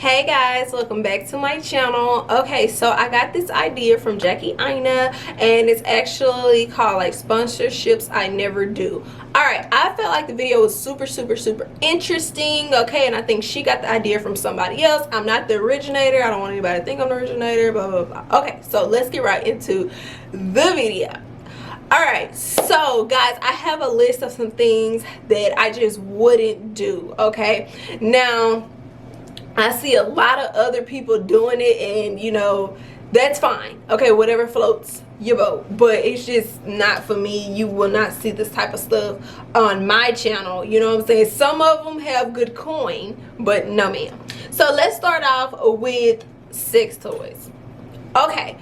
Hey guys, welcome back to my channel. Okay, so I got this idea from Jackie Ina, and it's actually called like sponsorships I never do. Alright, I felt like the video was super interesting, okay, and I think she got the idea from somebody else. I'm not the originator. I don't want anybody to think I'm the originator, blah blah blah. Okay, so let's get right into the video. Alright, so guys, I have a list of some things that I just wouldn't do, okay? Now, I see a lot of other people doing it, and you know, that's fine, okay, whatever floats your boat, but it's just not for me. You will not see this type of stuff on my channel, you know what I'm saying? Some of them have good coin, but no ma'am. So let's start off with sex toys. Okay,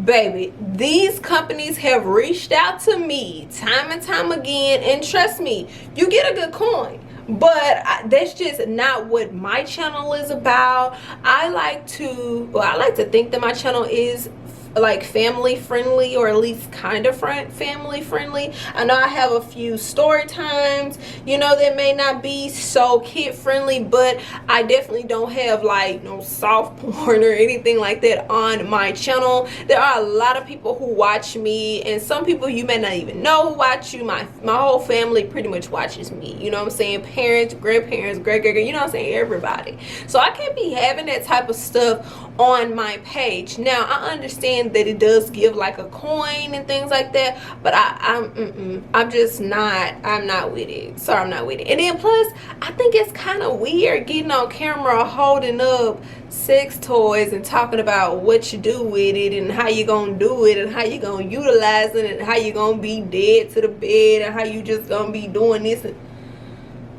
baby, these companies have reached out to me time and time again, and trust me, you get a good coin, but that's just not what my channel is about. I like to think that my channel is like family friendly, or at least kind of family friendly. I know I have a few story times, you know, that may not be so kid friendly, but I definitely don't have like no soft porn or anything like that on my channel. There are a lot of people who watch me, and some people you may not even know who watch you. My whole family pretty much watches me, you know what I'm saying? Parents, grandparents, great, you know what I'm saying, everybody. So I can't be having that type of stuff on my page. Now I understand that it does give like a coin and things like that, but I'm just not, I'm not with it. Sorry, I'm not with it. And then plus, I think it's kind of weird getting on camera holding up sex toys and talking about what you do with it and how you gonna do it and how you gonna utilize it and how you gonna be dead to the bed and how you just gonna be doing this. And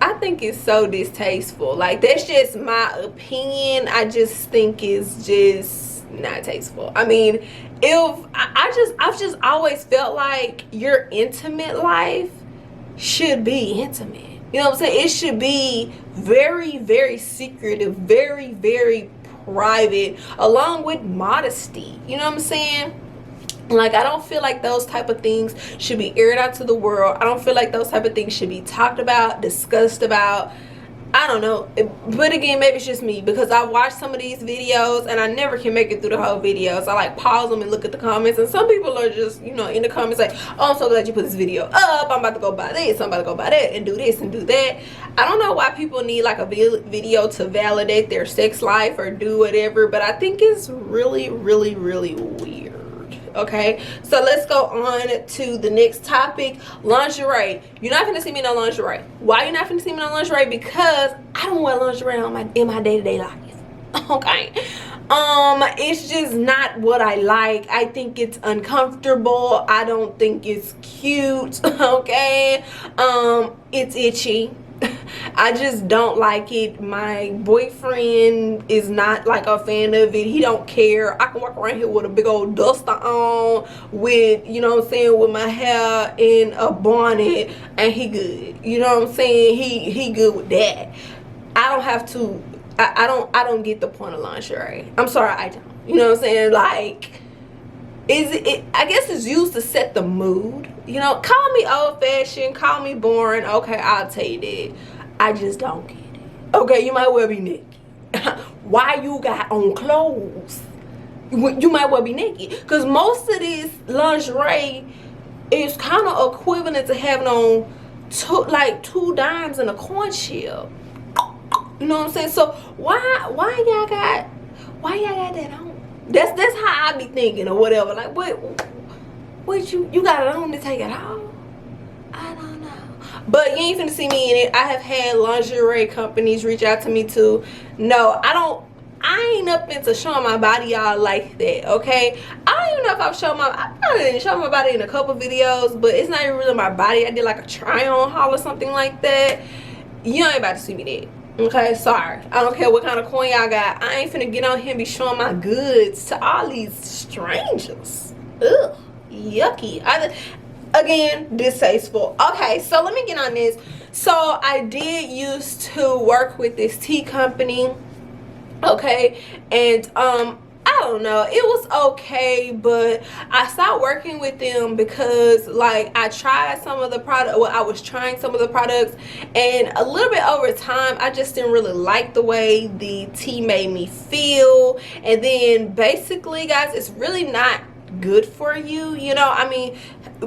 I think it's so distasteful. Like, that's just my opinion. I just think it's just not tasteful. I mean, if I've just always felt like your intimate life should be intimate. You know what I'm saying? It should be very secretive, very private, along with modesty. You know what I'm saying? Like, I don't feel like those type of things should be aired out to the world. I don't feel like those type of things should be talked about, discussed about. I don't know. But again, maybe it's just me, because I watch some of these videos and I never can make it through the whole videos. I like pause them and look at the comments, and some people are just, you know, in the comments like, oh, I'm so glad you put this video up, I'm about to go buy this, I'm about to go buy that, and do this and do that. I don't know why people need like a video to validate their sex life or do whatever, but I think it's really weird. Okay, so let's go on to the next topic. Lingerie. You're not gonna see me in no lingerie. Why you're not gonna see me in no lingerie? Because I don't wear lingerie in my day-to-day life. Okay, it's just not what I like. I think it's uncomfortable. I don't think it's cute. Okay, it's itchy. I just don't like it. My boyfriend is not like a fan of it. He don't care. I can walk around here with a big old duster on, with, you know what I'm saying, with my hair in a bonnet, and he good. You know what I'm saying? He good with that. I don't have to. I don't get the point of lingerie. I'm sorry, I don't. You know what I'm saying? Like, I guess it's used to set the mood. You know, call me old-fashioned, call me boring. Okay, I'll tell you that. I just don't get it. Okay, you might well be naked. Why you got on clothes? You might well be naked, because most of this lingerie is kind of equivalent to having on two dimes and a corn shell. You know what I'm saying? So why y'all got that on? That's how I be thinking, or whatever. Like, what you got it on to take it off? I don't know. But you ain't finna see me in it. I have had lingerie companies reach out to me too. No, I ain't up into showing my body y'all like that, okay? I don't even know if I probably didn't show my body in a couple videos, but it's not even really my body. I did like a try on haul or something like that. You ain't about to see me there. Okay, sorry. I don't care what kind of coin y'all got. I ain't finna get on here and be showing my goods to all these strangers. Ugh, yucky. Again, distasteful. Okay, so let me get on this. So I did used to work with this tea company, okay, and I don't know, it was okay, but I stopped working with them because like I tried some of the product, well, I was trying some of the products, and a little bit over time I just didn't really like the way the tea made me feel. And then basically, guys, it's really not good for you, you know. I mean,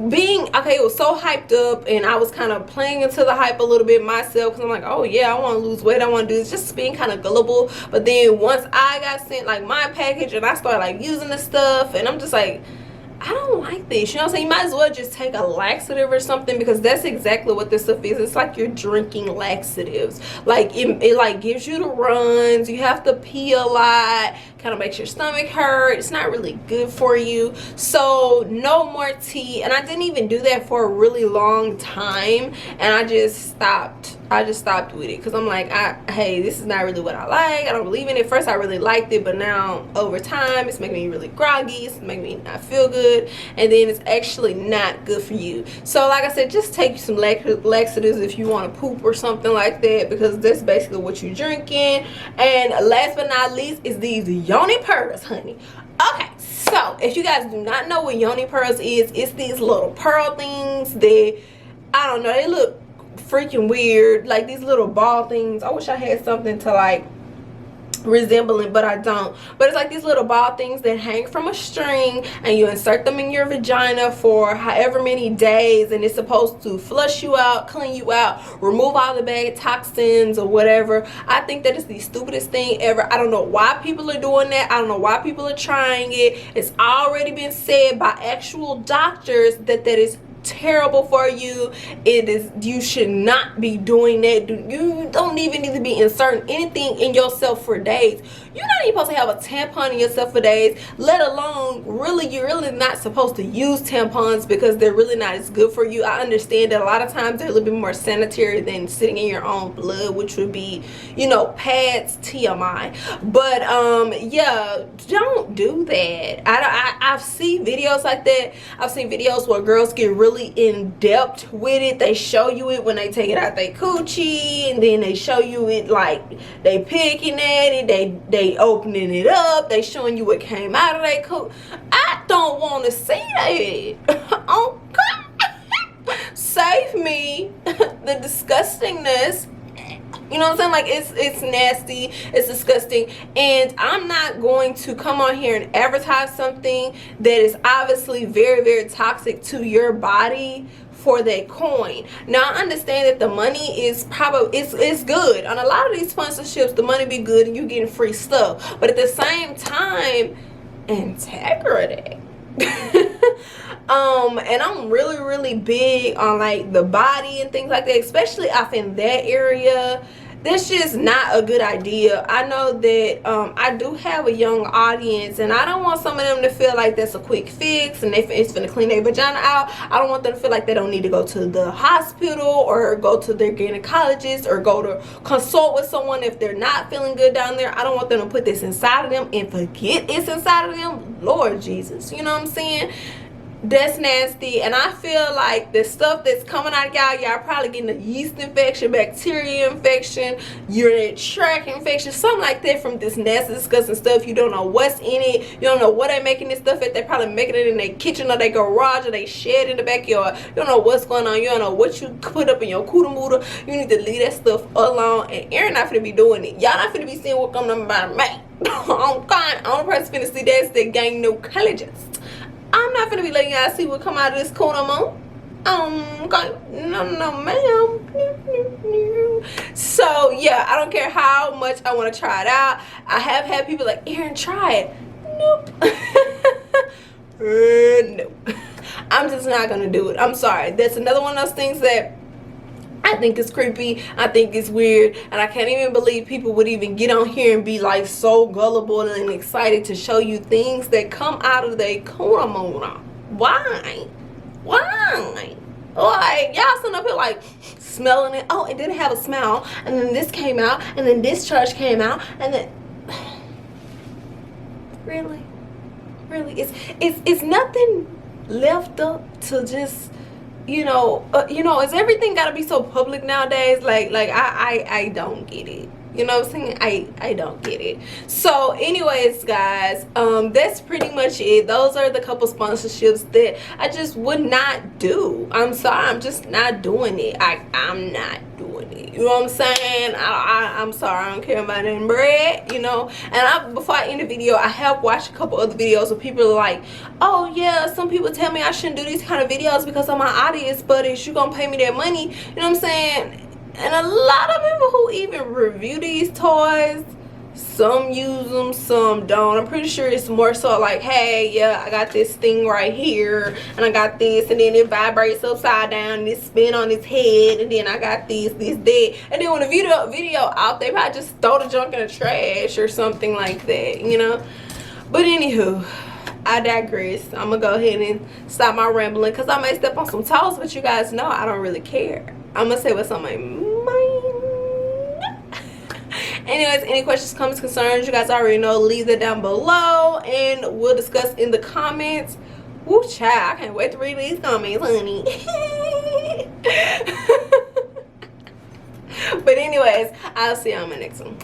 being okay, it was so hyped up, and I was kind of playing into the hype a little bit myself, because I'm like, oh yeah, I want to lose weight, I want to do this, just being kind of gullible. But then once I got sent like my package and I started like using the stuff, and I'm just like, I don't like this, you know what I'm saying? You might as well just take a laxative or something, because that's exactly what this stuff is. It's like you're drinking laxatives. Like it like gives you the runs, you have to pee a lot, kind of makes your stomach hurt. It's not really good for you. So no more tea. And I didn't even do that for a really long time, and I just stopped with it, because I'm like, hey, this is not really what I like. I don't believe in it. First I really liked it, but now over time it's making me really groggy, it's making me not feel good, and then it's actually not good for you. So like I said, just take some laxatives if you want to poop or something like that, because that's basically what you're drinking. And last but not least is these yoni pearls, honey. Okay, so if you guys do not know what yoni pearls is, it's these little pearl things that, I don't know, they look freaking weird, like these little ball things. I wish I had something to like resemble it, but I don't. But it's like these little ball things that hang from a string, and you insert them in your vagina for however many days, and it's supposed to flush you out, clean you out, remove all the bad toxins or whatever. I think that is the stupidest thing ever. I don't know why people are doing that. I don't know why people are trying it. It's already been said by actual doctors that that is terrible for you. It is, you should not be doing that. You don't even need to be inserting anything in yourself for days. You're not even supposed to have a tampon in yourself for days, let alone really, you're really not supposed to use tampons, because they're really not as good for you. I understand that a lot of times they're a little bit more sanitary than sitting in your own blood, which would be, you know, pads, TMI. But yeah, don't do that. I've seen videos like that. I've seen videos where girls get really in depth with it. They show you it when they take it out their coochie, and then they show you it like they picking at it, they opening it up, they showing you what came out of their coochie. I don't want to see that. Okay. Save me the disgustingness. You know what I'm saying? Like, it's nasty, it's disgusting, and I'm not going to come on here and advertise something that is obviously very, very toxic to your body for that coin. Now, I understand that the money is probably, it's good. On a lot of these sponsorships, the money be good and you getting free stuff, but at the same time, integrity. And I'm really, really big on like the body and things like that, especially off in that area. That's just not a good idea. I know that I do have a young audience, and I don't want some of them to feel like that's a quick fix and it's gonna clean their vagina out. I don't want them to feel like they don't need to go to the hospital or go to their gynecologist or go to consult with someone if they're not feeling good down there. I don't want them to put this inside of them and forget it's inside of them. Lord Jesus, you know what I'm saying? That's nasty. And I feel like the stuff that's coming out of y'all probably getting a yeast infection, bacteria infection, urinary tract infection, something like that from this nasty, disgusting stuff. You don't know what's in it. You don't know what they're making this stuff at. They're probably making it in their kitchen or their garage or they shed in the backyard. You don't know what's going on. You don't know what you put up in your cooter mooter. You need to leave that stuff alone. And Erin not finna be doing it. Y'all not finna be seeing what coming up about me. I'm kind. Only person finna see that is that gain no collagens. I'm not gonna be letting y'all see what come out of this corner, mom. No, ma'am. So yeah, I don't care how much I want to try it out. I have had people like, Erin, try it. Nope. Nope. I'm just not gonna do it. I'm sorry. That's another one of those things that I think it's creepy. I think it's weird, and I can't even believe people would even get on here and be like so gullible and excited to show you things that come out of their corona. Why? Like, y'all sitting up here like smelling it. Oh, it didn't have a smell, and then this came out, and then this charge came out, and then really, it's nothing left up to just. You know, is everything gotta be so public nowadays? Like I don't get it. You know what I'm saying? I don't get it. So anyways, guys, that's pretty much it. Those are the couple sponsorships that I just would not do. I'm sorry, I'm just not doing it. I'm not doing it. You know what I'm saying? I'm sorry, I don't care about any bread, you know. And before I end the video, I have watched a couple other videos where people are like, oh yeah, some people tell me I shouldn't do these kind of videos because I'm my audience, but if you gonna pay me that money, you know what I'm saying? And a lot of people who even review these toys, some use them, some don't. I'm pretty sure it's more so like, hey, yeah, I got this thing right here, and I got this, and then it vibrates upside down, and it spin on its head, and then I got this, that. And then when the video out, they probably just throw the junk in the trash or something like that, you know? But anywho, I digress. I'm gonna go ahead and stop my rambling because I may step on some toes, but you guys know I don't really care. I'm gonna say what's on my mind. Anyways, any questions, comments, concerns, you guys already know, leave that down below and we'll discuss in the comments. Woo, child, I can't wait to read these comments, honey. But anyways, I'll see you on my next one.